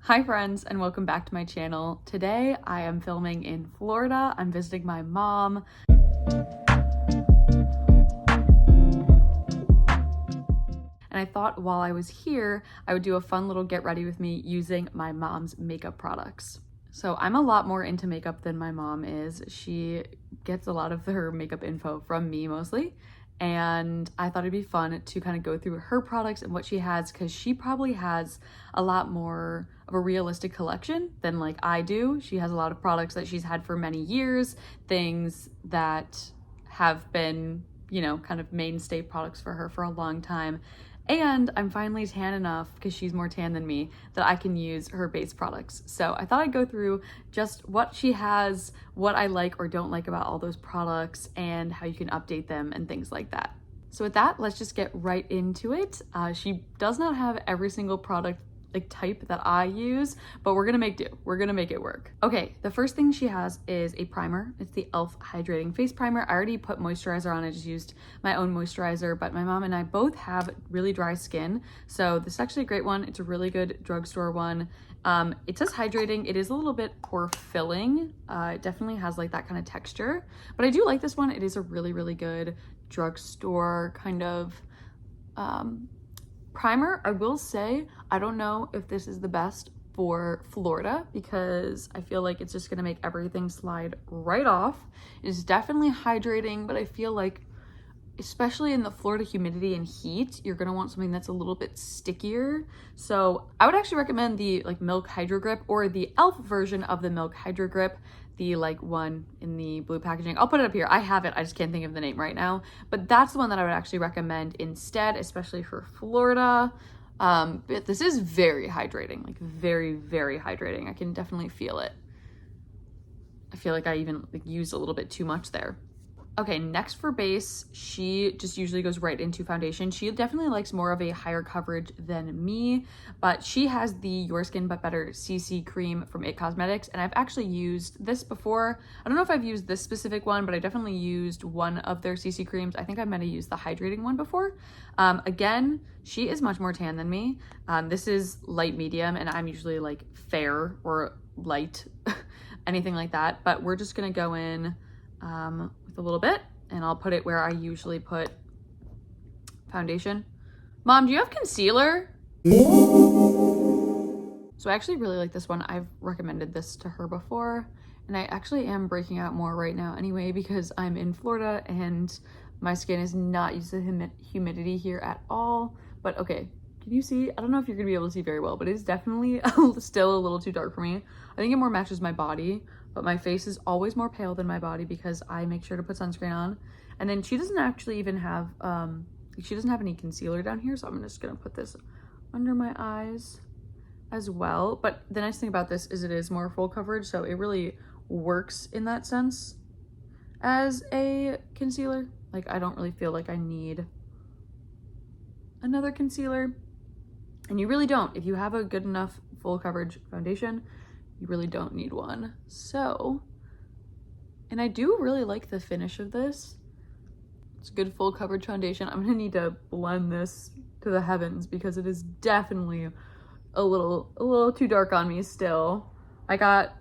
Hi friends, and welcome back to my channel. Today I am filming in Florida. I'm visiting my mom. And I thought while I was here, I would do a fun little get ready with me using my mom's makeup products. So I'm a lot more into makeup than my mom is. She gets a lot of her makeup info from me mostly. And I thought it'd be fun to kind of go through her products and what she has, because she probably has a lot more of a realistic collection than like I do. She has a lot of products that she's had for many years, things that have been, kind of mainstay products for her for a long time. And I'm finally tan enough, because she's more tan than me, that I can use her base products. So I thought I'd go through just what she has, what I like or don't like about all those products, and how you can update them and things like that. So with that, let's just get right into it. She does not have every single product type that I use, but we're gonna make do. We're gonna make it work. Okay, the first thing she has is a primer. It's the e.l.f. Hydrating Face Primer. I already put moisturizer on. I just used my own moisturizer, but my mom and I both have really dry skin, so this is actually a great one. It's a really good drugstore one. It says hydrating. It is a little bit pore filling. It definitely has like that kind of texture, but I do like this one. It is a really, really good drugstore kind of primer. I will say, I don't know if this is the best for Florida, because I feel like it's just gonna make everything slide right off. It's definitely hydrating, but I feel like, especially in the Florida humidity and heat, you're gonna want something that's a little bit stickier. So I would actually recommend the Milk Hydro Grip, or the e.l.f. version of the Milk Hydro Grip, the one in the blue packaging. I'll put it up here. I have it, I just can't think of the name right now, but that's the one that I would actually recommend instead, especially for Florida. But this is very hydrating, very, very hydrating. I can definitely feel it. I feel like I even used a little bit too much there. Okay, next for base, she just usually goes right into foundation. She definitely likes more of a higher coverage than me, but she has the Your Skin But Better CC cream from IT Cosmetics, and I've actually used this before. I don't know if I've used this specific one, but I definitely used one of their CC creams. I think I might have used the hydrating one before. Again, she is much more tan than me. This is light medium, and I'm usually fair or light, anything like that, but we're just gonna go in with a little bit, and I'll put it where I usually put foundation. Mom, do you have concealer? So I actually really like this one. I've recommended this to her before, and I actually am breaking out more right now anyway, because I'm in Florida and my skin is not used to humidity here at all. But okay, can you see? I don't know if you're gonna be able to see very well, but it's definitely still a little too dark for me. I think it more matches my body, but my face is always more pale than my body because I make sure to put sunscreen on. And then she doesn't actually even have, she doesn't have any concealer down here, so I'm just gonna put this under my eyes as well. But the nice thing about this is it is more full coverage, so it really works in that sense as a concealer. I don't really feel like I need another concealer. And you really don't. If you have a good enough full coverage foundation, you really don't need one. So, and I do really like the finish of this. It's a good full coverage foundation. I'm gonna need to blend this to the heavens, because it is definitely a little too dark on me still. I got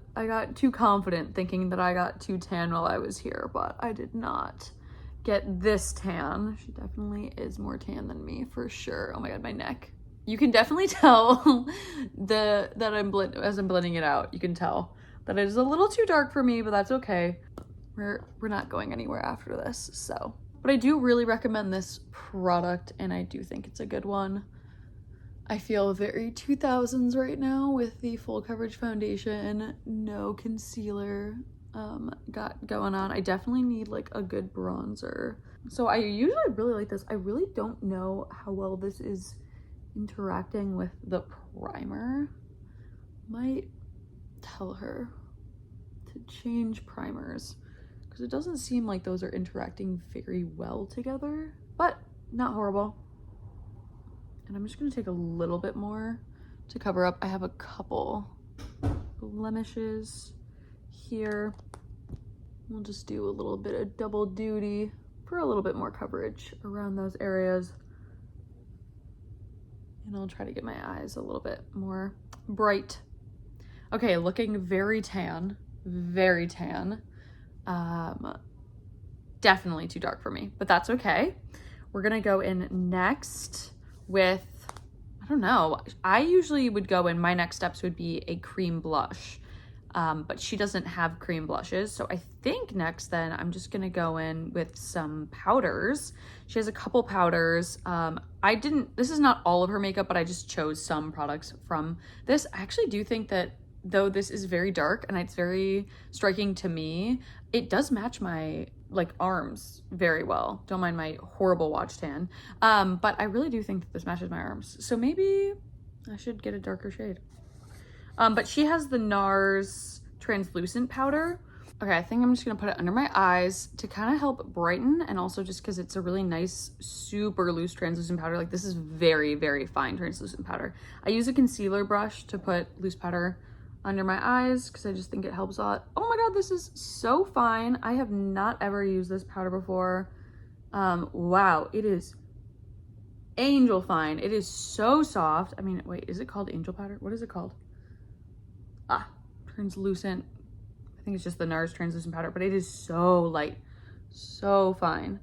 too confident thinking that I got too tan while I was here, but I did not get this tan. She definitely is more tan than me for sure. Oh my god, my neck. You can definitely tell as I'm blending it out, you can tell that it is a little too dark for me, but that's okay. We're not going anywhere after this, so. But I do really recommend this product, and I do think it's a good one. I feel very 2000s right now with the full coverage foundation, no concealer got going on. I definitely need a good bronzer. So I usually really like this. I really don't know how well this is interacting with the primer. Might tell her to change primers, because it doesn't seem like those are interacting very well together, but not horrible. And I'm just gonna take a little bit more to cover up. I have a couple blemishes here. We'll just do a little bit of double duty for a little bit more coverage around those areas. And I'll try to get my eyes a little bit more bright Okay, looking very tan, very tan. Definitely too dark for me, but that's okay. We're gonna go in next with, I don't know, I usually would go in, my next steps would be a cream blush, but she doesn't have cream blushes. So I think next then I'm just gonna go in with some powders. She has a couple powders. This is not all of her makeup, but I just chose some products from this. I actually do think that though this is very dark and it's very striking to me, it does match my like arms very well. Don't mind my horrible watch tan. But I really do think that this matches my arms. So maybe I should get a darker shade. But she has the NARS translucent powder. Okay, I think I'm just gonna put it under my eyes to kind of help brighten, and also just because it's a really nice, super loose translucent powder. Like this is very, very fine translucent powder. I use a concealer brush to put loose powder under my eyes because I just think it helps a lot. Oh my god, this is so fine. I have not ever used this powder before. Wow, it is angel fine. It is so soft. I mean, wait, is it called angel powder? What is it called? Translucent. I think it's just the NARS translucent powder, but it is so light, so fine,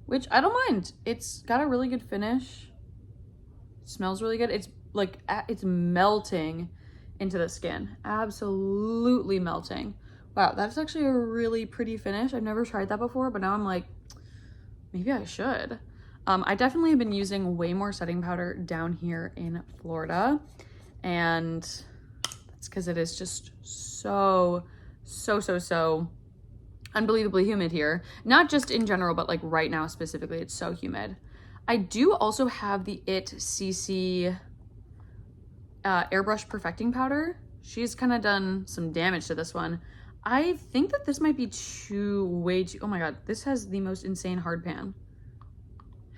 which I don't mind. It's got a really good finish. It smells really good. It's like, it's melting into the skin. Absolutely melting. Wow, that's actually a really pretty finish. I've never tried that before, but now I'm like, maybe I should. I definitely have been using way more setting powder down here in Florida, and that's because it is just so unbelievably humid here. Not just in general, but like right now specifically, it's so humid. I do also have the IT CC airbrush perfecting powder. She's kind of done some damage to this one. I think that this might be way too, oh my god, this has the most insane hard pan.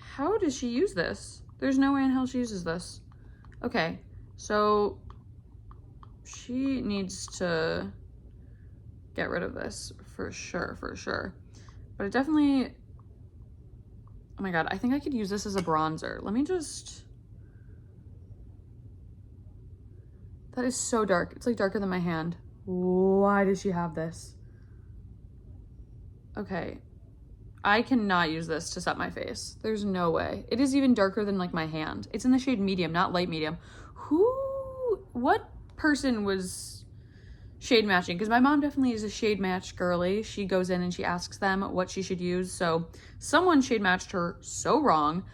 How does she use this? There's no way in hell she uses this. Okay, so she needs to get rid of this for sure. But it definitely, oh my god, I think I could use this as a bronzer. Let me just, that is so dark. It's like darker than my hand. Why does she have this? Okay, I cannot use this to set my face. There's no way. It is even darker than like my hand. It's in the shade medium, not light medium. What person was shade matching? Because my mom definitely is a shade match girly. She goes in and she asks them what she should use. So someone shade matched her so wrong.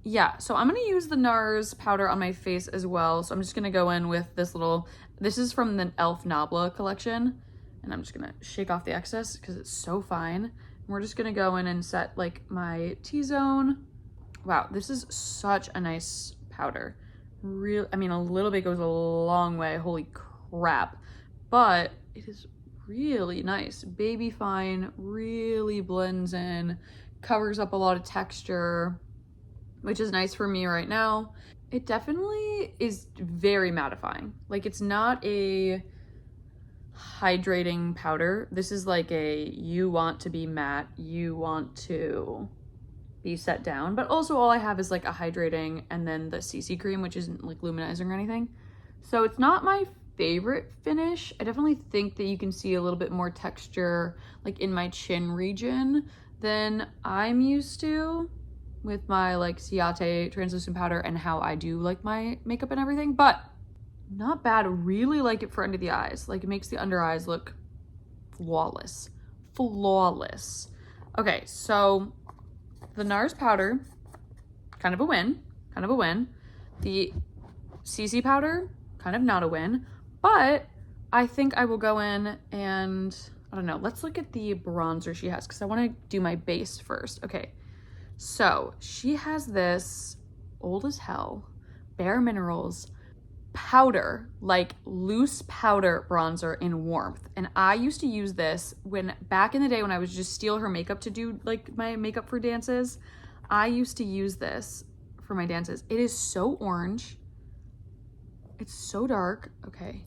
Yeah, so I'm gonna use the NARS powder on my face as well. So I'm just gonna go in with this this is from the e.l.f. Nabla collection. And I'm just gonna shake off the excess because it's so fine. And we're just gonna go in and set like my T-zone. Wow, this is such a nice powder. I mean, a little bit goes a long way, holy crap. But it is really nice. Baby fine, really blends in, covers up a lot of texture, which is nice for me right now. It definitely is very mattifying. Like, it's not a hydrating powder. This is like you want to be matte, you want to be set down, but also all I have is like a hydrating and then the CC cream, which isn't like luminizing or anything. So it's not my favorite finish. I definitely think that you can see a little bit more texture like in my chin region than I'm used to with my like Ciate translucent powder and how I do like my makeup and everything, but not bad. Really like it for under the eyes. Like, it makes the under eyes look flawless. Okay, so the NARS powder, kind of a win. The CC powder, kind of not a win, but I think I will go in and, I don't know, let's look at the bronzer she has because I want to do my base first. Okay, so she has this old as hell Bare Minerals powder, like loose powder bronzer in Warmth, and I used to use this back in the day when I was just steal her makeup to do like my makeup for dances. I used to use this for my dances. It is so orange, it's so dark. Okay,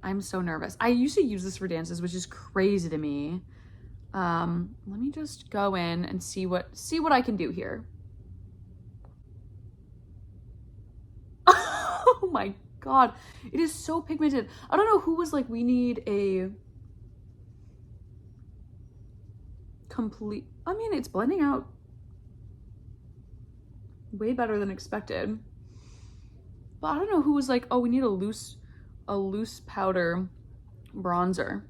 I'm so nervous. I used to use this for dances, which is crazy to me. Let me just go in and see what I can do here. Oh my God, it is so pigmented. I don't know who was like, we need a complete, I mean, it's blending out way better than expected. But I don't know who was like, oh, we need a loose powder bronzer.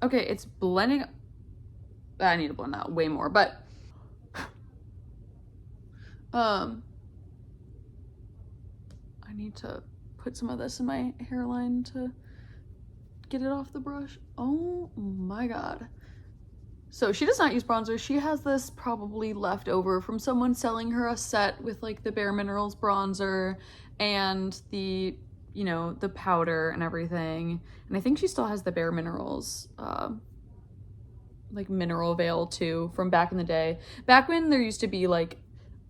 Okay, it's blending. I need to blend that way more, but I need to put some of this in my hairline to get it off the brush. Oh my God. So she does not use bronzer. She has this probably left over from someone selling her a set with like the Bare Minerals bronzer and the, you know, the powder and everything. And I think she still has the Bare Minerals, like mineral veil too, from back in the day. Back when there used to be like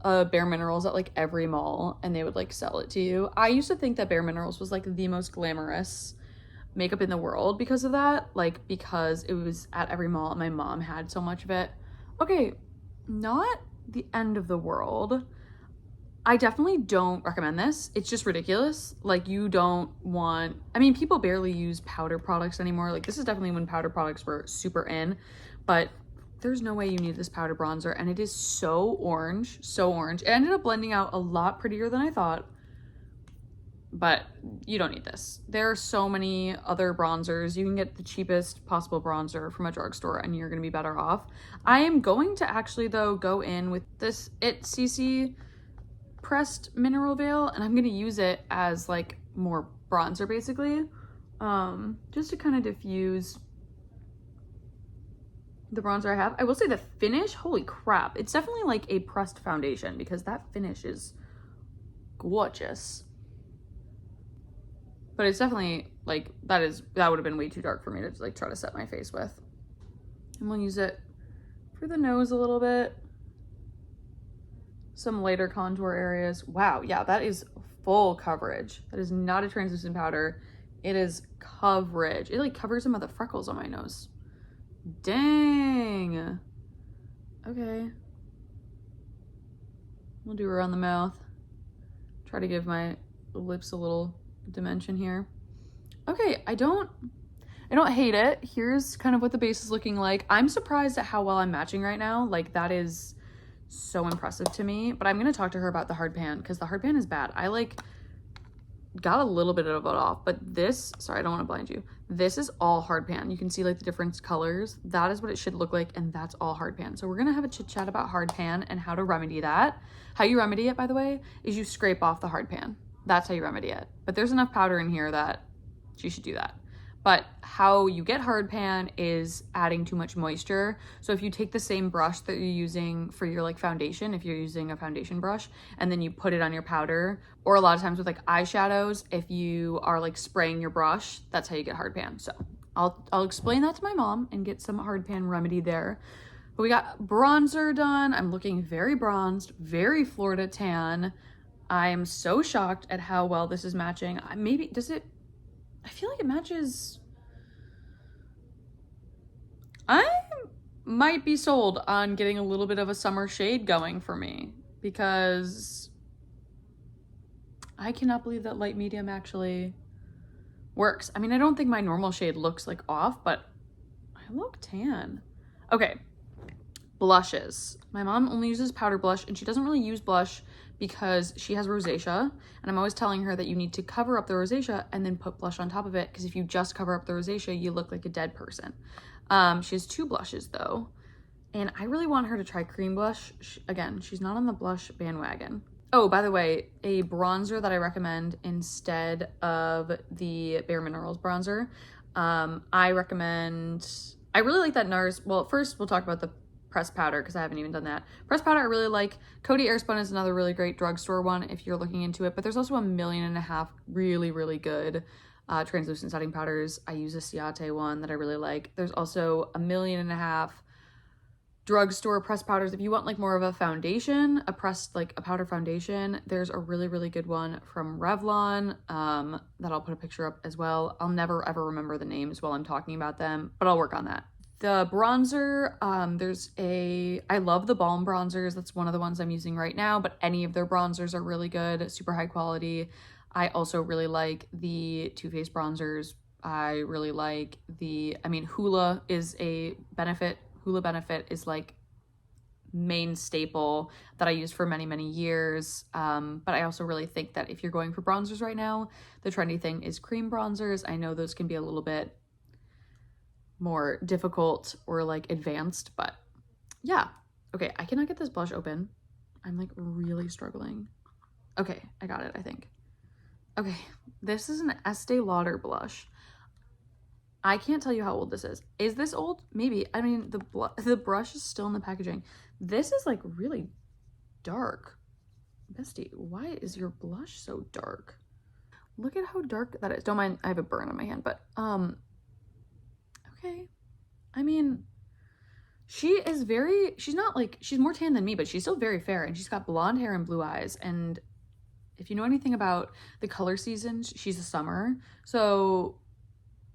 Bare Minerals at like every mall and they would like sell it to you. I used to think that Bare Minerals was like the most glamorous makeup in the world because of that, like because it was at every mall and my mom had so much of it. Okay, not the end of the world. I definitely don't recommend this. It's just ridiculous. Like, you don't want, I mean, people barely use powder products anymore. Like, this is definitely when powder products were super in, but there's no way you need this powder bronzer, and it is so orange, so orange. It ended up blending out a lot prettier than I thought, but you don't need this. There are so many other bronzers. You can get the cheapest possible bronzer from a drugstore and you're gonna be better off. I am going to actually though go in with this CC pressed mineral veil, and I'm gonna use it as like more bronzer basically, just to kind of diffuse the bronzer I have. I will say the finish, holy crap, it's definitely like a pressed foundation because that finish is gorgeous. But it's definitely like, that would have been way too dark for me to like try to set my face with. And we'll use it for the nose a little bit. Some lighter contour areas. Wow, yeah, that is full coverage. That is not a translucent powder. It is coverage. It like covers some of the freckles on my nose. Dang. Okay. We'll do around the mouth. Try to give my lips a little dimension here. Okay, I don't hate it. Here's kind of what the base is looking like. I'm surprised at how well I'm matching right now. Like, that is so impressive to me. But I'm gonna talk to her about the hard pan because the hard pan is bad. I like got a little bit of it off, but this, sorry, I don't want to blind you. This is all hard pan. You can see like the different colors. That is what it should look like, and that's all hard pan. So we're gonna have a chit chat about hard pan and how to remedy that. How you remedy it, by the way, is you scrape off the hard pan. That's how you remedy it. But there's enough powder in here that you should do that. But how you get hard pan is adding too much moisture. So if you take the same brush that you're using for your like foundation, if you're using a foundation brush, and then you put it on your powder, or a lot of times with like eyeshadows, if you are like spraying your brush, that's how you get hard pan. So I'll explain that to my mom and get some hard pan remedy there. But we got bronzer done. I'm looking very bronzed, very Florida tan. I'm so shocked at how well this is matching. Maybe, does it, I feel like it matches. I might be sold on getting a little bit of a summer shade going for me because I cannot believe that light medium actually works. I mean, I don't think my normal shade looks like off, but I look tan. Okay, blushes. My mom only uses powder blush and she doesn't really use blush because she has rosacea, and I'm always telling her that you need to cover up the rosacea and then put blush on top of it, because if you just cover up the rosacea, you look like a dead person. She has two blushes though, and I really want her to try cream blush. Again, she's not on the blush bandwagon. Oh, by the way, a bronzer that I recommend instead of the Bare Minerals bronzer, I really like that NARS. Well, first we'll talk about the pressed powder because I haven't even done that. Pressed powder I really like. Coty Airspun is another really great drugstore one if you're looking into it, but there's also 1.5 million really, really good translucent setting powders. I use a Ciate one that I really like. There's also 1.5 million drugstore pressed powders. If you want like more of a foundation, a powder foundation, there's a really, really good one from Revlon that I'll put a picture up as well. I'll never ever remember the names while I'm talking about them, but I'll work on that. The bronzer, I love the Balm bronzers. That's one of the ones I'm using right now, but any of their bronzers are really good, super high quality. I also really like the Too Faced bronzers. I really like I mean, Hoola is a Benefit. Hoola Benefit is like main staple that I used for many, many years. But I also really think that if you're going for bronzers right now, the trendy thing is cream bronzers. I know those can be a little bit more difficult or like advanced, but yeah. Okay, I cannot get this blush open. I'm like really struggling. Okay, I got it, I think. Okay, this is an Estee Lauder blush. I can't tell you how old this is. Is this old? Maybe. I mean, the brush is still in the packaging. This is like really dark. Bestie, why is your blush so dark? Look at how dark that is. Don't mind, I have a burn on my hand, but okay. I mean, she's not like, she's more tan than me, but she's still very fair, and she's got blonde hair and blue eyes. And if you know anything about the color seasons, she's a summer, so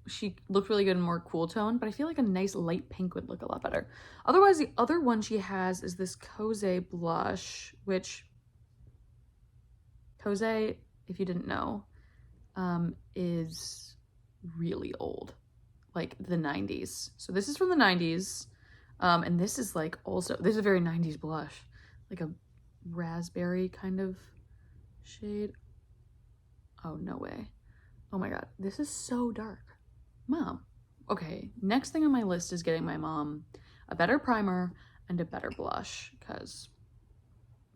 she looked really good in more cool tone, but I feel like a nice light pink would look a lot better. Otherwise, the other one she has is this Kose blush, which Kose, if you didn't know, is really old, like the 90s. So this is from the 90s, and this is like also, this is a very 90s blush, like a raspberry kind of shade. Oh, no way. Oh my God, this is so dark. Mom. Okay, next thing on my list is getting my mom a better primer and a better blush, because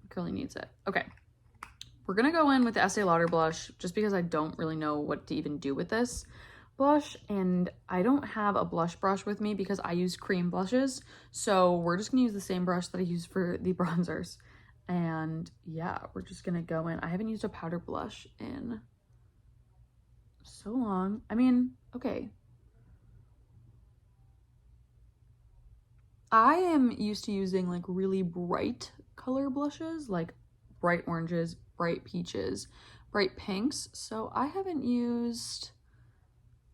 girlie needs it. Okay, we're gonna go in with the Estee Lauder blush just because I don't really know what to even do with this blush, and I don't have a blush brush with me because I use cream blushes, so we're just gonna use the same brush that I use for the bronzers. And yeah, we're just gonna go in. I haven't used a powder blush in so long. I mean, okay. I am used to using like really bright color blushes, like bright oranges, bright peaches, bright pinks. So I haven't used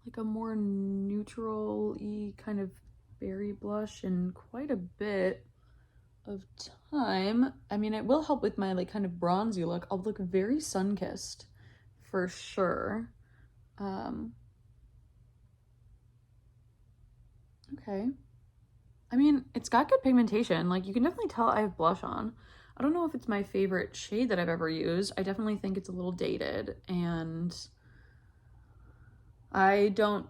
like a more neutral-y kind of berry blush in quite a bit of time. I mean, it will help with my like kind of bronzy look. I'll look very sun-kissed for sure. Okay. I mean, it's got good pigmentation. Like, you can definitely tell I have blush on. I don't know if it's my favorite shade that I've ever used. I definitely think it's a little dated, and I don't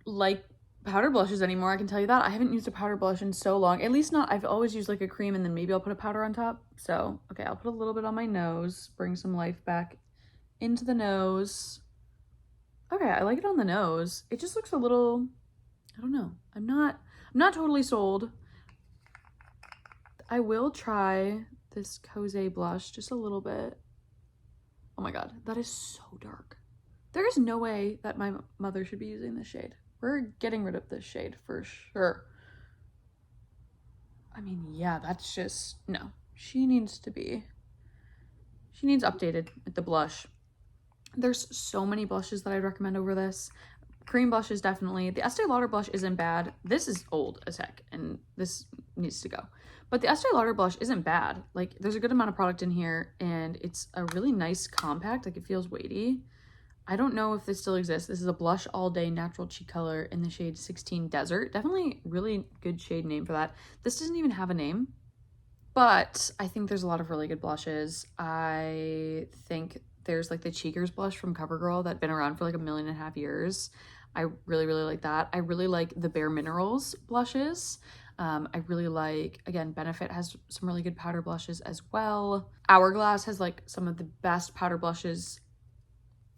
like powder blushes anymore. I can tell you that. I haven't used a powder blush in so long. At least not, I've always used like a cream and then maybe I'll put a powder on top. So, okay, I'll put a little bit on my nose, bring some life back into the nose. Okay, I like it on the nose. It just looks a little, I don't know. I'm not totally sold. I will try this Kose blush just a little bit. Oh my God, that is so dark. There is no way that my mother should be using this shade. We're getting rid of this shade for sure. I mean, yeah, that's just, no. She needs updated with the blush. There's so many blushes that I'd recommend over this. Cream blushes, definitely. The Estee Lauder blush isn't bad. This is old as heck, and this needs to go. But the Estee Lauder blush isn't bad. Like, there's a good amount of product in here, and it's a really nice compact. Like, it feels weighty. I don't know if this still exists. This is a Blush All Day Natural Cheek Color in the shade 16 Desert. Definitely really good shade name for that. This doesn't even have a name, but I think there's a lot of really good blushes. I think there's like the Cheekers blush from CoverGirl that's been around for like 1.5 million years. I really, really like that. I really like the Bare Minerals blushes. I really like, again, Benefit has some really good powder blushes as well. Hourglass has like some of the best powder blushes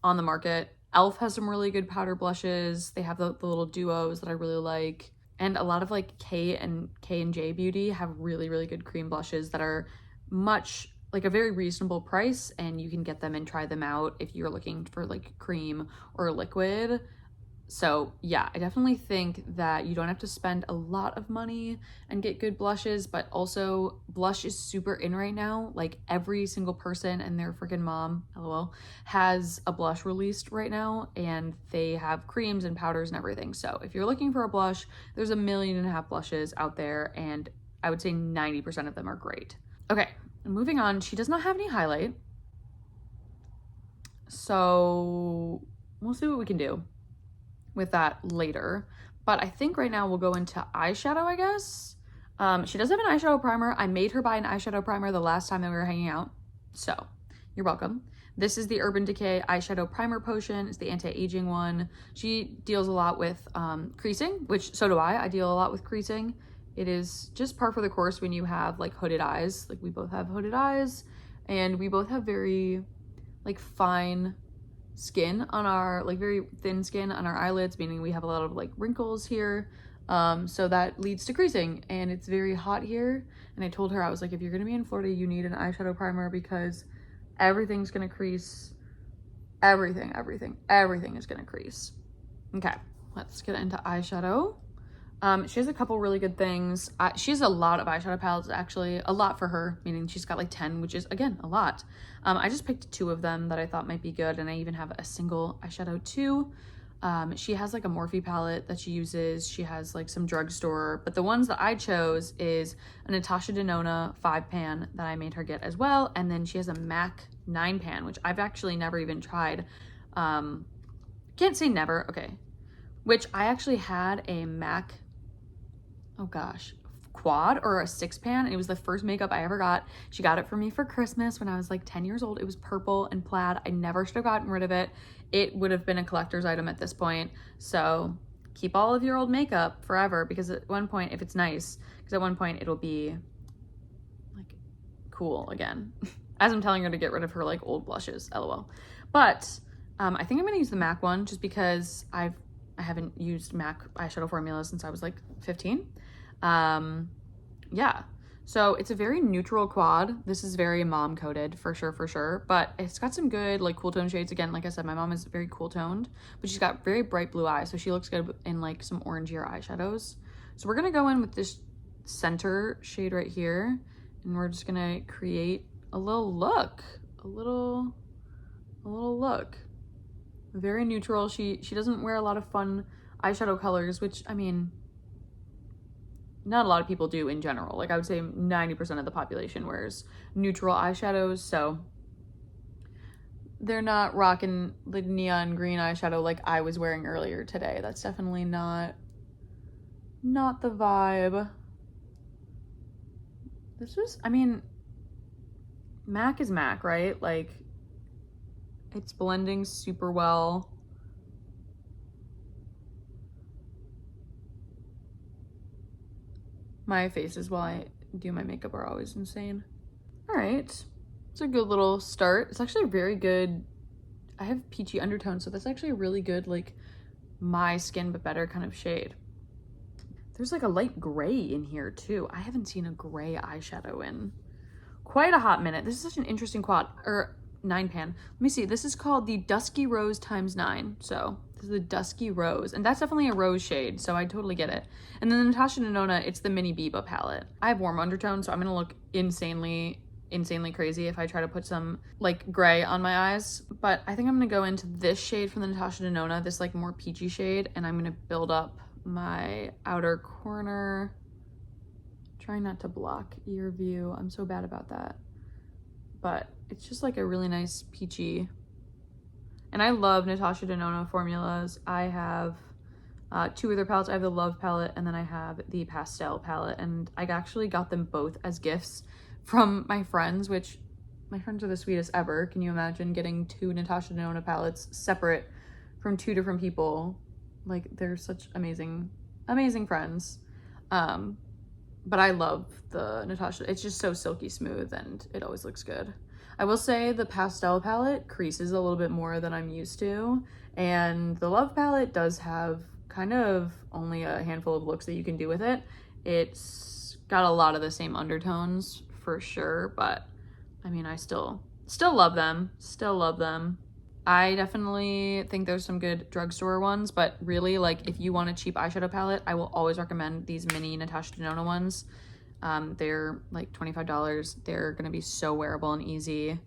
on the market. Elf has some really good powder blushes. They have the little duos that I really like. And a lot of like K and J Beauty have really, really good cream blushes that are much like a very reasonable price, and you can get them and try them out if you're looking for like cream or liquid. So yeah, I definitely think that you don't have to spend a lot of money and get good blushes, but also blush is super in right now. Like every single person and their freaking mom, LOL, has a blush released right now, and they have creams and powders and everything. So if you're looking for a blush, there's 1.5 million blushes out there, and I would say 90% of them are great. Okay, moving on. She does not have any highlight. So we'll see what we can do with that later. But I think right now we'll go into eyeshadow, I guess. She does have an eyeshadow primer. I made her buy an eyeshadow primer the last time that we were hanging out. So you're welcome. This is the Urban Decay Eyeshadow Primer Potion. It's the anti-aging one. She deals a lot with creasing, which so do I. I deal a lot with creasing. It is just par for the course when you have like hooded eyes. Like we both have hooded eyes and we both have very like fine skin on our, like very thin skin on our eyelids, meaning we have a lot of like wrinkles here. So that leads to creasing and it's very hot here. And I told her, I was like, if you're gonna be in Florida, you need an eyeshadow primer because everything's gonna crease. Everything is gonna crease. Okay, let's get into eyeshadow. She has a couple really good things. She has a lot of eyeshadow palettes, actually. A lot for her, meaning she's got like 10, which is, again, a lot. I just picked 2 of them that I thought might be good, and I even have a single eyeshadow too. She has like a Morphe palette that she uses. She has like some drugstore, but the ones that I chose is a Natasha Denona 5-pan that I made her get as well, and then she has a MAC 9-pan, which I've actually never even tried. Can't say never, okay. Which I actually had a MAC, oh gosh, quad or a 6-pan. It was the first makeup I ever got. She got it for me for Christmas when I was like 10 years old. It was purple and plaid. I never should have gotten rid of it. It would have been a collector's item at this point. So keep all of your old makeup forever, because at one point, if it's nice, because at one point it'll be like cool again. As I'm telling her to get rid of her like old blushes, lol. But I think I'm gonna use the MAC one just because I haven't used MAC eyeshadow formula since I was like 15. Yeah, so it's a very neutral quad. This is very mom coded for sure, but it's got some good like cool tone shades. Again, like I said, my mom is very cool toned, but she's got very bright blue eyes, so she looks good in like some orangier eyeshadows. So we're gonna go in with this center shade right here, and we're just gonna create a little look, a little look. Very neutral. She doesn't wear a lot of fun eyeshadow colors, which, I mean, not a lot of people do in general. Like I would say 90% of the population wears neutral eyeshadows, so they're not rocking the neon green eyeshadow like I was wearing earlier today. That's definitely not the vibe. This was, I mean, MAC is MAC, right? Like, it's blending super well. My faces while I do my makeup are always insane. All right, it's a good little start. It's actually a very good, I have peachy undertones, so that's actually a really good, like, my skin but better kind of shade. There's like a light gray in here too. I haven't seen a gray eyeshadow in quite a hot minute. This is such an interesting quad, or 9-pan. Let me see, this is called the Dusky Rose × 9. So this is the Dusky Rose, and that's definitely a rose shade, so I totally get it. And then the Natasha Denona, it's the mini Biba palette. I have warm undertones, so I'm gonna look insanely crazy if I try to put some like gray on my eyes. But I think I'm gonna go into this shade from the Natasha Denona, this like more peachy shade, and I'm gonna build up my outer corner. Trying not to block your view. I'm so bad about that. But it's just like a really nice peachy. And I love Natasha Denona formulas. I have 2 other palettes. I have the Love palette, and then I have the Pastel palette. And I actually got them both as gifts from my friends, which my friends are the sweetest ever. Can you imagine getting 2 Natasha Denona palettes separate from 2 different people? Like, they're such amazing friends. But I love the Natasha. It's just so silky smooth and it always looks good. I will say the Pastel palette creases a little bit more than I'm used to. And the Love palette does have kind of only a handful of looks that you can do with it. It's got a lot of the same undertones for sure, but I mean, I still love them. I definitely think there's some good drugstore ones, but really, like, if you want a cheap eyeshadow palette, I will always recommend these mini Natasha Denona ones. They're like $25. They're gonna be so wearable and easy.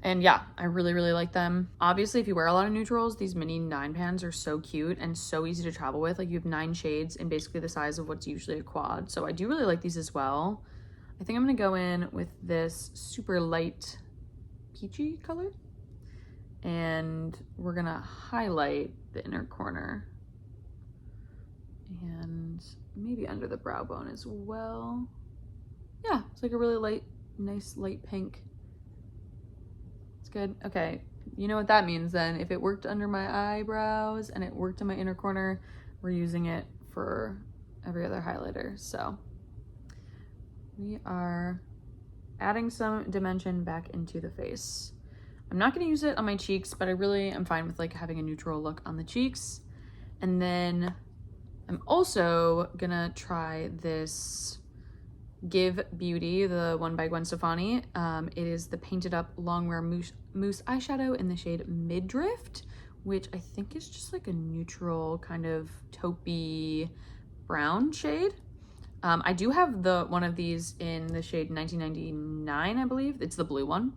And yeah, I really like them. Obviously, if you wear a lot of neutrals, these mini 9-pans are so cute and so easy to travel with. Like, you have 9 shades in basically the size of what's usually a quad. So I do really like these as well. I think I'm gonna go in with this super light peachy color. and we're gonna highlight the inner corner and maybe under the brow bone as well. Yeah, it's like a really light, nice light pink. It's good. Okay, you know what that means then. If it worked under my eyebrows and it worked in my inner corner, we're using it for every other highlighter. So we are adding some dimension back into the face. I'm not gonna use it on my cheeks, but I really am fine with like having a neutral look on the cheeks. And then I'm also gonna try this Give Beauty, the one by Gwen Stefani. It is the Painted Up Longwear Mousse eyeshadow in the shade Midriff, which I think is just like a neutral kind of taupey brown shade. I do have one of these in the shade 1999, I believe. It's the blue one.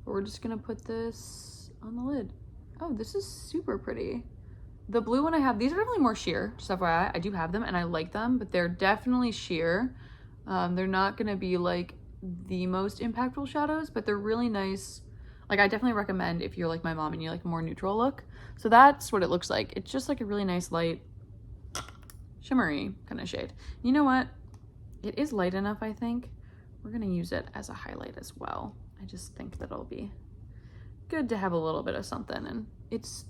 But we're just gonna put this on the lid. Oh, this is super pretty. The blue one I have, these are definitely more sheer, just FYI. I do have them and I like them, but they're definitely sheer. They're not gonna be like the most impactful shadows, but they're really nice. Like I definitely recommend if you're like my mom and you like a more neutral look. So that's what it looks like. It's just like a really nice light shimmery kind of shade. You know what? It is light enough, I think. We're gonna use it as a highlight as well. I just think that it'll be good to have a little bit of something, and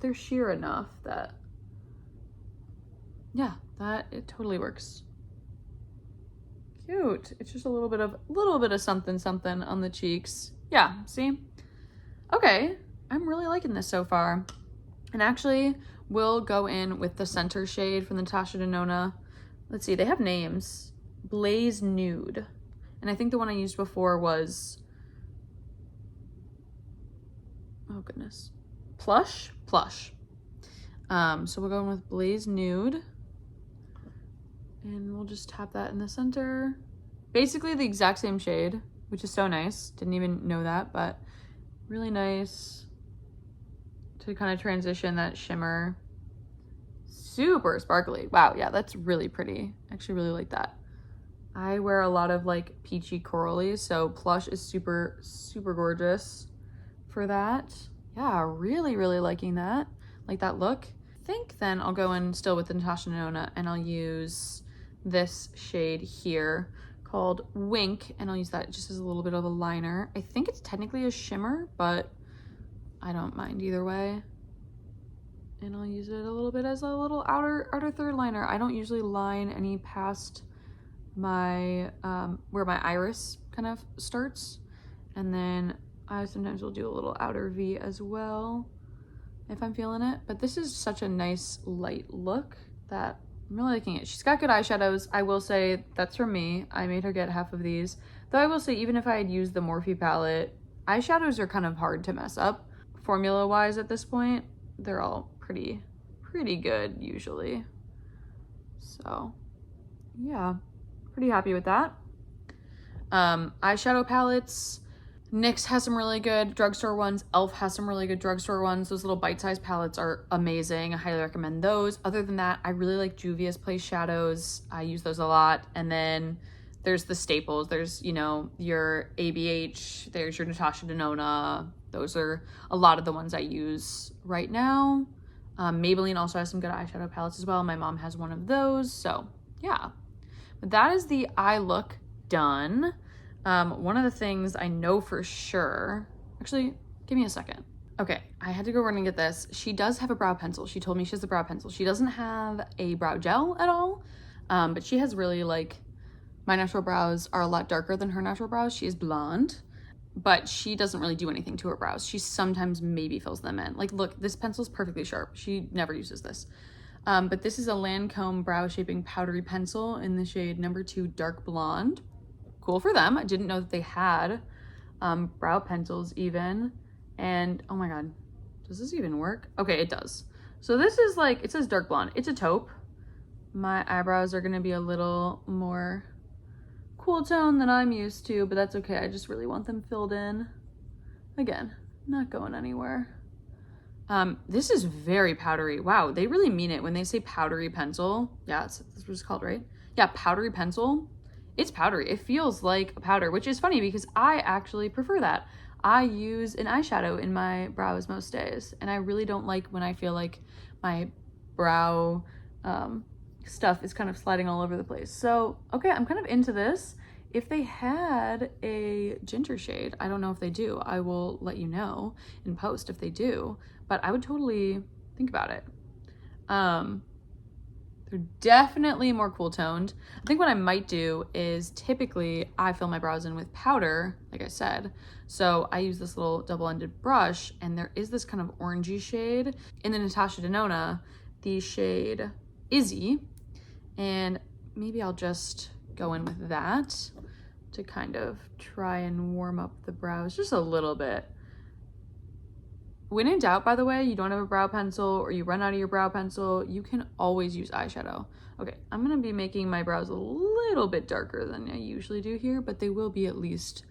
they're sheer enough that, yeah, that it totally works. Cute. It's just a little bit of something something on the cheeks. Yeah, see? Okay, I'm really liking this so far. And actually, we'll go in with the center shade from the Natasha Denona. Let's see, they have names. Blaze Nude. And I think the one I used before was, oh goodness, Plush. So we'll go in with Blaze Nude. And we'll just tap that in the center. Basically the exact same shade, which is so nice. Didn't even know that, but really nice to kind of transition that shimmer. Super sparkly. Wow, yeah, that's really pretty. I actually really like that. I wear a lot of like peachy corally, so Plush is super, super gorgeous for that. Yeah, really, really liking that. Like that look. I think then I'll go in still with the Natasha Denona and I'll use this shade here called Wink, and I'll use that just as a little bit of a liner. I think it's technically a shimmer, but I don't mind either way. And I'll use it a little bit as a little outer third liner. I don't usually line any past my where my iris kind of starts, and then I sometimes will do a little outer V as well if I'm feeling it. But this is such a nice light look that I'm really liking it. She's got good eyeshadows. I will say that's from me. I made her get half of these, though I will say even if I had used the Morphe palette, eyeshadows are kind of hard to mess up formula wise at this point. They're all pretty good usually, so yeah, pretty happy with that. Eyeshadow palettes, NYX has some really good drugstore ones. Elf has some really good drugstore ones. Those little bite-sized palettes are amazing. I highly recommend those. Other than that, I really like Juvia's Place shadows. I use those a lot. And then there's the staples. There's, you know, your ABH, there's your Natasha Denona. Those are a lot of the ones I use right now. Maybelline also has some good eyeshadow palettes as well. My mom has one of those, so yeah. But that is the eye look done. One of the things I know for sure, actually, give me a second. Okay, I had to go run and get this. She does have a brow pencil. She told me she has a brow pencil. She doesn't have a brow gel at all, but she has really like, my natural brows are a lot darker than her natural brows. She is blonde, but she doesn't really do anything to her brows. She sometimes maybe fills them in. Like, look, this pencil's perfectly sharp. She never uses this. But this is a Lancome Brow Shaping Powdery Pencil in the shade number 2 Dark Blonde. Cool for them. I didn't know that they had brow pencils even. And oh my god, does this even work? Okay, it does. So this is like, it says dark blonde. It's a taupe. My eyebrows are gonna be a little more cool tone than I'm used to, but that's okay. I just really want them filled in. Again, not going anywhere. This is very powdery. Wow, they really mean it when they say powdery pencil. Yeah, that's what it's called, right? Yeah, powdery pencil. It's powdery. It feels like a powder, which is funny because I actually prefer that. I use an eyeshadow in my brows most days, and I really don't like when I feel like my brow stuff is kind of sliding all over the place. So, okay, I'm kind of into this. If they had a ginger shade, I don't know if they do. I will let you know in post if they do, but I would totally think about it. They're definitely more cool toned. I think what I might do is typically I fill my brows in with powder, like I said. So I use this little double-ended brush, and there is this kind of orangey shade in the Natasha Denona, the shade Izzy, and maybe I'll just go in with that to kind of try and warm up the brows just a little bit. When in doubt, by the way, you don't have a brow pencil or you run out of your brow pencil, you can always use eyeshadow. Okay, I'm gonna be making my brows a little bit darker than I usually do here, but they will be at least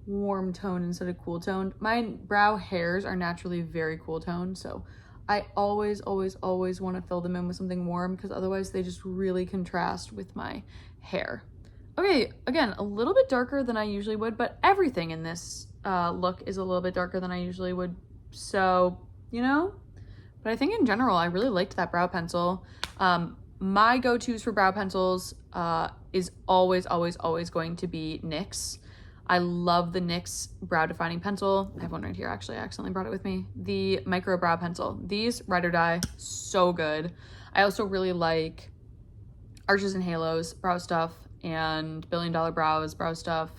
warm toned instead of cool toned. My brow hairs are naturally very cool toned, so I always want to fill them in with something warm because otherwise they just really contrast with my hair. Okay, again, a little bit darker than I usually would, but everything in this look is a little bit darker than I usually would. So, you know, but I think in general, I really liked that brow pencil. My go-tos for brow pencils is always going to be NYX. I love the NYX brow defining pencil. I have one right here, actually. I accidentally brought it with me. The micro brow pencil. These, ride or die, so good. I also really like Arches and Halos brow stuff and Billion Dollar Brows brow stuff.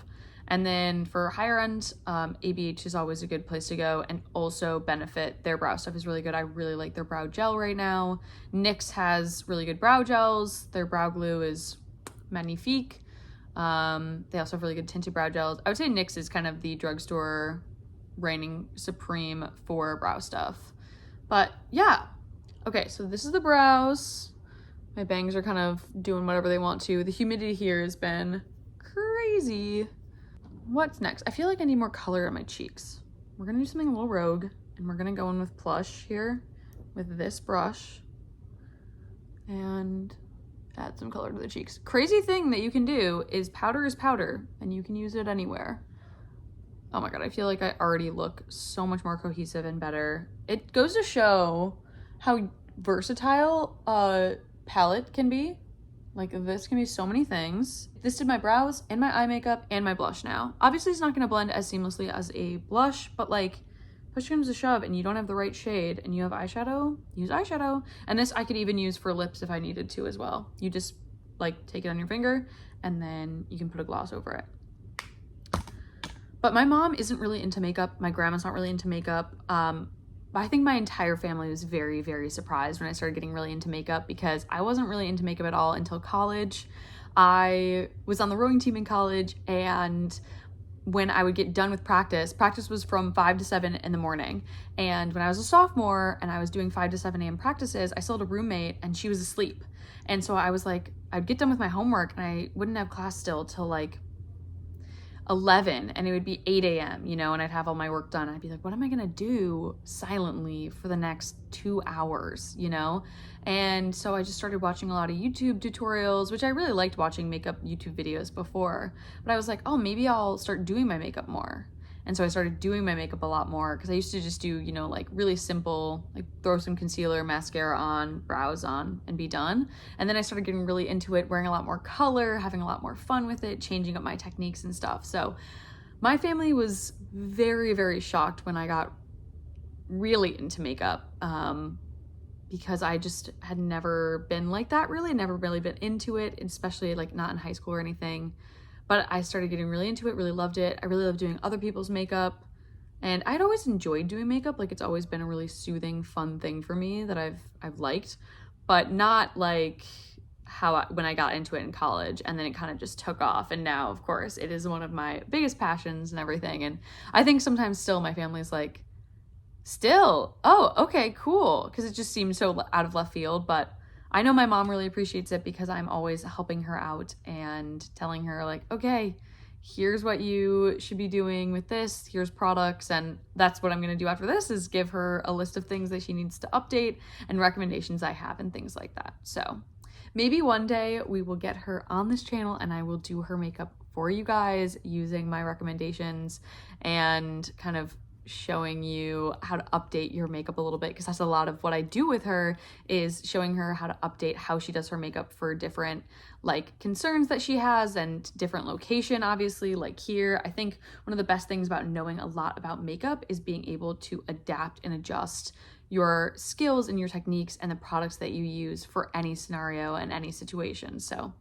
And then for higher end, ABH is always a good place to go, and also Benefit. Their brow stuff is really good. I really like their brow gel right now. NYX has really good brow gels. Their brow glue is magnifique. They also have really good tinted brow gels. I would say NYX is kind of the drugstore reigning supreme for brow stuff. But yeah. Okay, so this is the brows. My bangs are kind of doing whatever they want to. The humidity here has been crazy. What's next? I feel like I need more color on my cheeks. We're gonna do something a little rogue, and we're gonna go in with Plush here with this brush and add some color to the cheeks. Crazy thing that you can do is powder, and you can use it anywhere. Oh my God, I feel like I already look so much more cohesive and better. It goes to show how versatile a palette can be. Like, this can be so many things. This did my brows and my eye makeup and my blush now. Obviously, it's not gonna blend as seamlessly as a blush, but like, push comes to shove and you don't have the right shade and you have eyeshadow, use eyeshadow. And this I could even use for lips if I needed to as well. You just like take it on your finger and then you can put a gloss over it. But my mom isn't really into makeup. My grandma's not really into makeup. I think my entire family was very surprised when I started getting really into makeup because I wasn't really into makeup at all until college. I was on the rowing team in college, and when I would get done with practice was from 5 to 7 in the morning. And when I was a sophomore and I was doing 5 to 7 a.m. practices, I still had a roommate and she was asleep. And so I was like, I'd get done with my homework and I wouldn't have class still till like 11, and it would be 8 a.m., you know, and I'd have all my work done. I'd be like, what am I gonna do silently for the next 2 hours, you know? And so I just started watching a lot of YouTube tutorials, which I really liked watching makeup YouTube videos before, but I was like, oh, maybe I'll start doing my makeup more. And so I started doing my makeup a lot more because I used to just do, you know, like really simple, like throw some concealer, mascara on, brows on, and be done. And then I started getting really into it, wearing a lot more color, having a lot more fun with it, changing up my techniques and stuff. So my family was very shocked when I got really into makeup because I just had never been like that, really, never really been into it, especially like not in high school or anything. But I started getting really into it, really loved it. I really love doing other people's makeup. And I'd always enjoyed doing makeup. Like, it's always been a really soothing, fun thing for me that I've liked, but not like when I got into it in college, and then it kind of just took off. And now, of course, it is one of my biggest passions and everything. And I think sometimes still my family's like, still, oh, okay, cool. Because it just seems so out of left field, but I know my mom really appreciates it because I'm always helping her out and telling her like, okay, here's what you should be doing with this, here's products, and that's what I'm gonna do after this is give her a list of things that she needs to update and recommendations I have and things like that. So maybe one day we will get her on this channel and I will do her makeup for you guys using my recommendations and kind of showing you how to update your makeup a little bit, because that's a lot of what I do with her, is showing her how to update how she does her makeup for different like concerns that she has and different location, obviously, like here. I think one of the best things about knowing a lot about makeup is being able to adapt and adjust your skills and your techniques and the products that you use for any scenario and any situation. So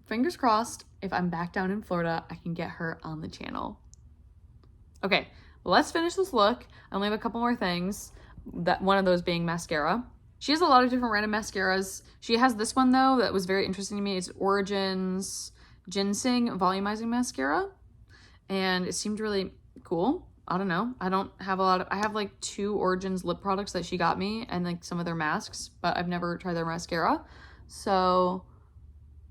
fingers crossed, if I'm back down in Florida, I can get her on the channel. Okay, let's finish this look. I only have a couple more things, that one of those being mascara. She has a lot of different random mascaras. She has this one though that was very interesting to me. It's Origins Ginseng Volumizing Mascara, and it seemed really cool. I don't know. I don't have a lot of, I have like 2 Origins lip products that she got me and like some of their masks, but I've never tried their mascara. So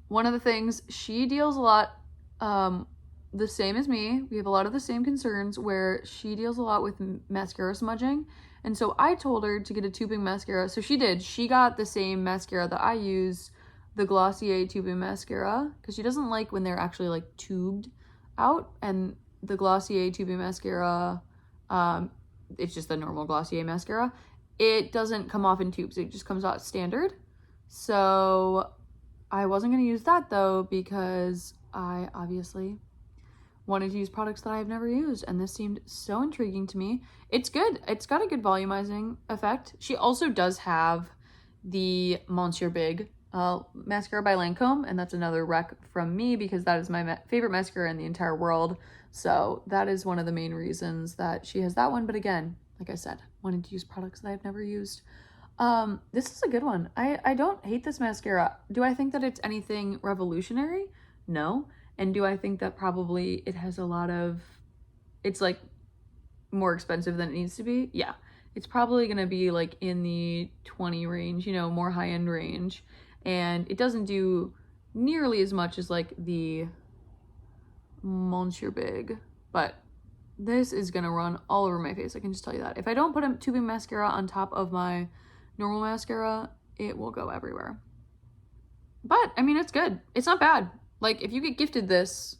one of the things, she deals a lot the same as me. We have a lot of the same concerns where she deals a lot with mascara smudging. And so I told her to get a tubing mascara. So she did. She got the same mascara that I use, the Glossier tubing mascara, because she doesn't like when they're actually like tubed out. And the Glossier tubing mascara, it's just the normal Glossier mascara. It doesn't come off in tubes. It just comes out standard. So I wasn't going to use that though, because I obviously wanted to use products that I've never used, and this seemed so intriguing to me. It's good. It's got a good volumizing effect. She also does have the Monsieur Big mascara by Lancome, and that's another rec from me because that is my favorite mascara in the entire world. So that is one of the main reasons that she has that one. But again, like I said, wanted to use products that I've never used. This is a good one. I don't hate this mascara. Do I think that it's anything revolutionary? No. And do I think that probably it has a lot of, it's like more expensive than it needs to be? Yeah. It's probably going to be like in the 20 range, you know, more high-end range. And it doesn't do nearly as much as like the Monsieur Big, but this is going to run all over my face. I can just tell you that. If I don't put a tubing mascara on top of my normal mascara, it will go everywhere. But I mean, it's good. It's not bad. Like, if you get gifted this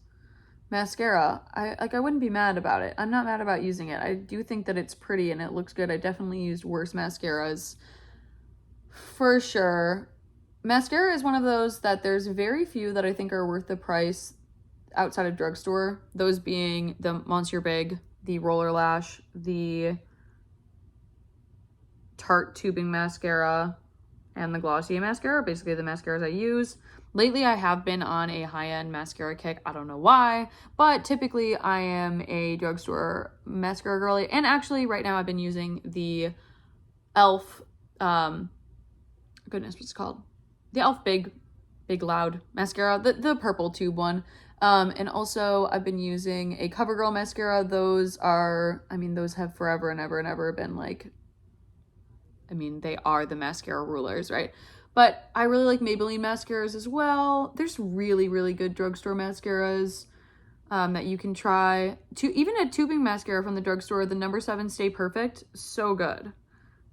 mascara, I wouldn't be mad about it. I'm not mad about using it. I do think that it's pretty and it looks good. I definitely used worse mascaras for sure. Mascara is one of those that there's very few that I think are worth the price outside of drugstore. Those being the Monsieur Big, the Roller Lash, the Tarte tubing mascara, and the Glossier mascara, basically the mascaras I use. Lately, I have been on a high-end mascara kick. I don't know why, but typically I am a drugstore mascara girly. And actually, right now I've been using the e.l.f. Goodness, what's it called? The e.l.f. Big Loud mascara, the purple tube one. And also I've been using a CoverGirl mascara. Those are, I mean, those have forever and ever been like, I mean, they are the mascara rulers, right? But I really like Maybelline mascaras as well. There's really, really good drugstore mascaras that you can try. Even a tubing mascara from the drugstore, the No. 7 Stay Perfect, so good.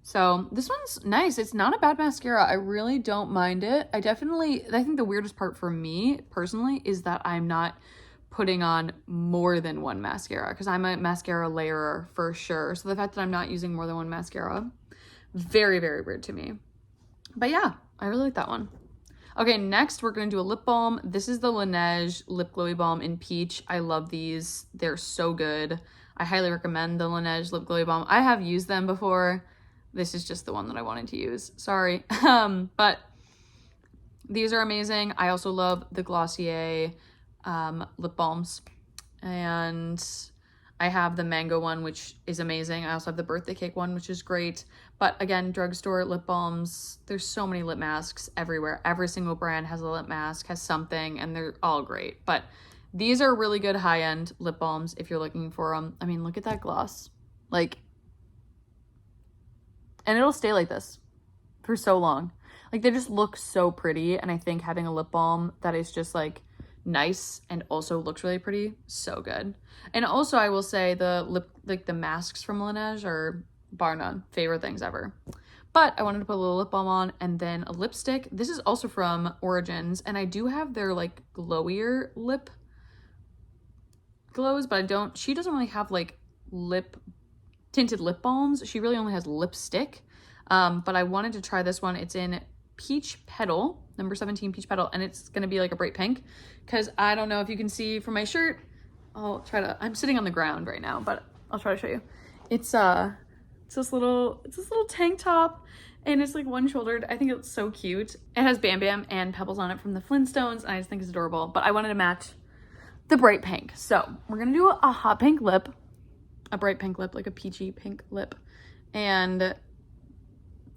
So this one's nice. It's not a bad mascara. I really don't mind it. I think the weirdest part for me personally is that I'm not putting on more than one mascara, because I'm a mascara layerer for sure. So the fact that I'm not using more than one mascara, very, very weird to me. But yeah, I really like that one. Okay, next we're going to do a lip balm. This is the Laneige Lip Glowy Balm in Peach. I love these. They're so good. I highly recommend the Laneige Lip Glowy Balm. I have used them before. This is just the one that I wanted to use. Sorry. But these are amazing. I also love the Glossier lip balms. And I have the mango one, which is amazing. I also have the birthday cake one, which is great. But again, drugstore lip balms, there's so many lip masks everywhere. Every single brand has a lip mask, has something, and they're all great. But these are really good high-end lip balms if you're looking for them. I mean, look at that gloss. Like, and it'll stay like this for so long. Like, they just look so pretty. And I think having a lip balm that is just like nice and also looks really pretty, so good. And also I will say the masks from Laneige are bar none favorite things ever. But I wanted to put a little lip balm on, and then a lipstick. This is also from Origins, and I do have their like glowier lip glows, but she doesn't really have like tinted lip balms. She really only has lipstick. But I wanted to try this one. It's in Peach Petal, number 17 Peach Petal, and it's gonna be like a bright pink, because I don't know if you can see from my shirt. I'm sitting on the ground right now, but I'll try to show you. It's this little tank top, and it's like one-shouldered. I think it's so cute. It has Bam Bam and Pebbles on it from the Flintstones, and I just think it's adorable, but I wanted to match the bright pink. So we're gonna do a hot pink lip, a bright pink lip, like a peachy pink lip, and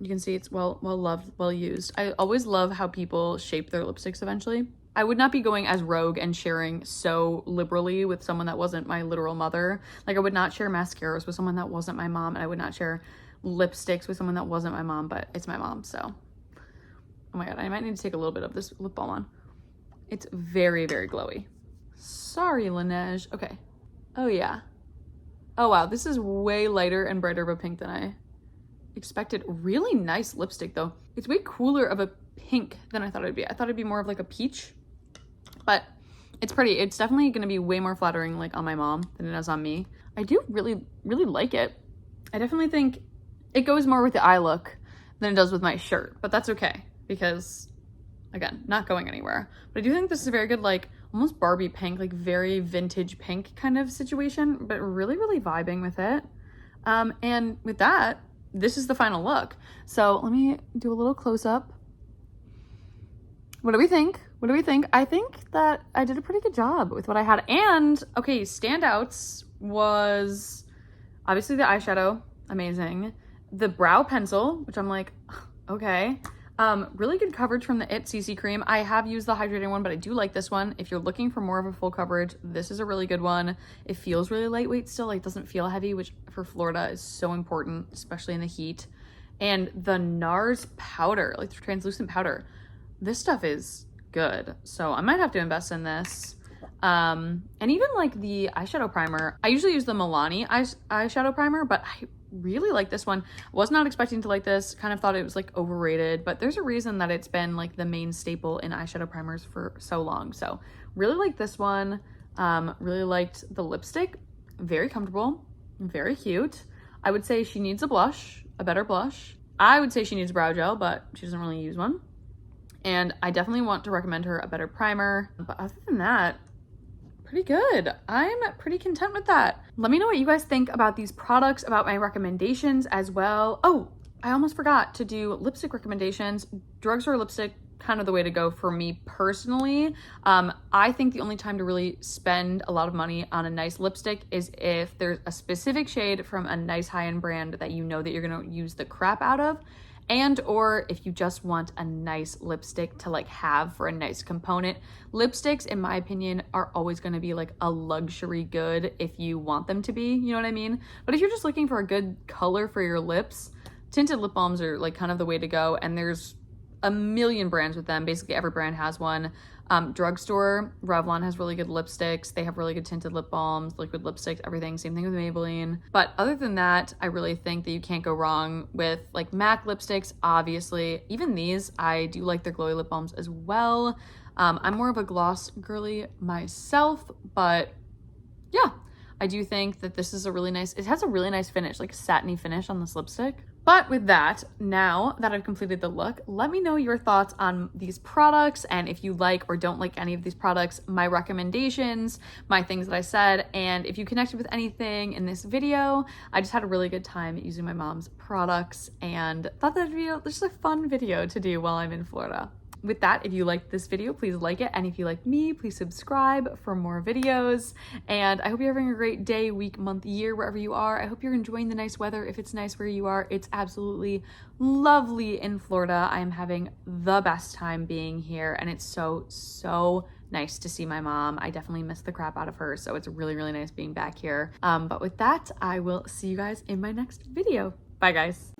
you can see it's well loved, well used. I always love how people shape their lipsticks eventually. I would not be going as rogue and sharing so liberally with someone that wasn't my literal mother. Like I would not share mascaras with someone that wasn't my mom, and I would not share lipsticks with someone that wasn't my mom, but it's my mom, so. Oh my God, I might need to take a little bit of this lip balm on. It's very, very glowy. Sorry, Laneige. Okay. Oh yeah. Oh wow, this is way lighter and brighter of a pink than I expected. Really nice lipstick though. It's way cooler of a pink than I thought it'd be. I thought it'd be more of like a peach, but it's pretty. It's definitely gonna be way more flattering like on my mom than it is on me. I do really, really like it. I definitely think it goes more with the eye look than it does with my shirt, but that's okay because, again, not going anywhere. But I do think this is a very good, like, almost Barbie pink, like very vintage pink kind of situation, but really, really vibing with it. And with that, this is the final look. So let me do a little close-up. What do we think? What do we think? I think that I did a pretty good job with what I had. And, okay, standouts was obviously the eyeshadow, amazing. The brow pencil, which I'm like, okay. Really good coverage from the IT CC cream. I have used the hydrating one, but I do like this one. If you're looking for more of a full coverage, this is a really good one. It feels really lightweight still, like doesn't feel heavy, which for Florida is so important, especially in the heat. And the NARS powder, like the translucent powder, this stuff is good. So I might have to invest in this. And even like the eyeshadow primer, I usually use the Milani eyeshadow primer, but I really like this one. Was not expecting to like this, kind of thought it was like overrated, but there's a reason that it's been like the main staple in eyeshadow primers for so long. So really like this one. Really liked the lipstick, very comfortable, very cute. I would say she needs a blush, a better blush. I would say she needs a brow gel, but she doesn't really use one. And I definitely want to recommend her a better primer, but other than that, pretty good. I'm pretty content with that. Let me know what you guys think about these products, about my recommendations as well. Oh, I almost forgot to do lipstick recommendations. Drugstore lipstick, kind of the way to go for me personally. I think the only time to really spend a lot of money on a nice lipstick is if there's a specific shade from a nice high-end brand that you know that you're gonna use the crap out of, and or if you just want a nice lipstick to like have for a nice component. Lipsticks, in my opinion, are always going to be like a luxury good if you want them to be, you know what I mean? But if you're just looking for a good color for your lips, tinted lip balms are like kind of the way to go, and there's a million brands with them. Basically every brand has one. Drugstore, Revlon has really good lipsticks. They have really good tinted lip balms, liquid lipsticks, everything. Same thing with Maybelline. But other than that, I really think that you can't go wrong with like MAC lipsticks, obviously. Even these, I do like their glowy lip balms as well. I'm more of a gloss girly myself, but yeah, I do think that this is a really nice, it has a really nice finish, like a satiny finish on this lipstick. But with that, now that I've completed the look, let me know your thoughts on these products, and if you like or don't like any of these products, my recommendations, my things that I said, and if you connected with anything in this video. I just had a really good time using my mom's products and thought that video was just a fun video to do while I'm in Florida. With that, if you liked this video, please like it. And if you like me, please subscribe for more videos. And I hope you're having a great day, week, month, year, wherever you are. I hope you're enjoying the nice weather. If it's nice where you are, it's absolutely lovely in Florida. I am having the best time being here. And it's so, so nice to see my mom. I definitely miss the crap out of her. So it's really, really nice being back here. But with that, I will see you guys in my next video. Bye, guys.